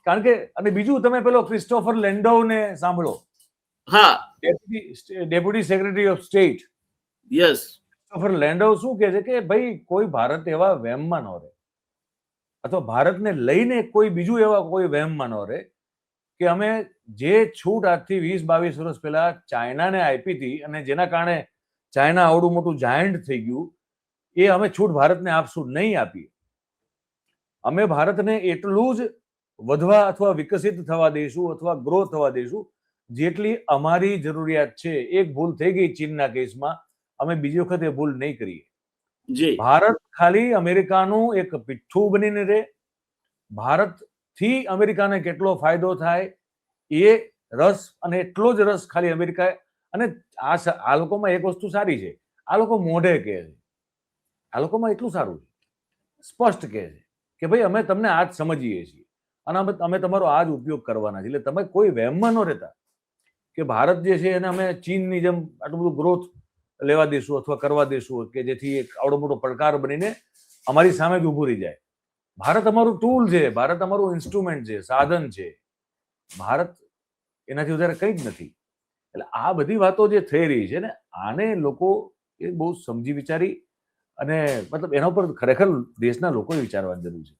કારણ કે અને બીજું તમે પેલો ક્રિસ્ટોફર લેન્ડોવને સાંભળો, હા, deputy secretary of state. Yes, Christopher Landau શું કહે છે કે ભાઈ કોઈ ભારત એવા વહેમમાં ન રહે, અથવા ભારતને લઈને કોઈ બીજું એવા કોઈ વહેમમાં ન રહે કે અમે જે છૂટ આજથી 20-22 વર્ષ પહેલા ચાઇનાને આપી હતી અને જેના કારણે ચાઇના આવડું મોટું જાયન્ટ થઈ ગયું, એ અમે છૂટ ભારતને આપશું નહીં આપીએ. અમે ભારતને એટલું જ વધવા અથવા વિકસિત થવા દઈશું અથવા ગ્રો થવા દઈશું જેટલી અમારી જરૂરિયાત છે. એક ભૂલ થઈ ગઈ ચીનના કેસમાં, અમે બીજી વખત એ ભૂલ નહીં કરીએ. જી, ભારત ખાલી અમેરિકાનું એક પીઠું બનીને રહે, ભારતથી અમેરિકાને કેટલો ફાયદો થાય એ રસ, અને એટલો જ રસ ખાલી અમેરિકા. અને આ લોકોમાં એક વસ્તુ સારી છે, આ લોકો મોઢે કહે છે, આ લોકોમાં એટલું સારું છે, સ્પષ્ટ કહે છે કે ભાઈ અમે તમને આ જ સમજીએ છીએ અને અમે તમારો આ જ ઉપયોગ કરવાના છે. એટલે તમે કોઈ વહેમમાં ન રહેતા કે ભારત જે છે એને અમે ચીનની જેમ આટલું બધું ગ્રોથ લેવા દઈશું અથવા કરવા દઈશું કે જેથી એક આવડો મોટો પડકાર બનીને અમારી સામે જ ઊભું રહી જાય. ભારત અમારું ટૂલ છે, ભારત અમારું ઇન્સ્ટ્રુમેન્ટ છે, સાધન છે. ભારત એનાથી વધારે કંઈ જ નથી. એટલે આ બધી વાતો જે થઈ રહી છે ને, આને લોકો એ બહુ સમજી વિચારી અને મતલબ એના ઉપર ખરેખર દેશના લોકોએ વિચારવાની જરૂર છે.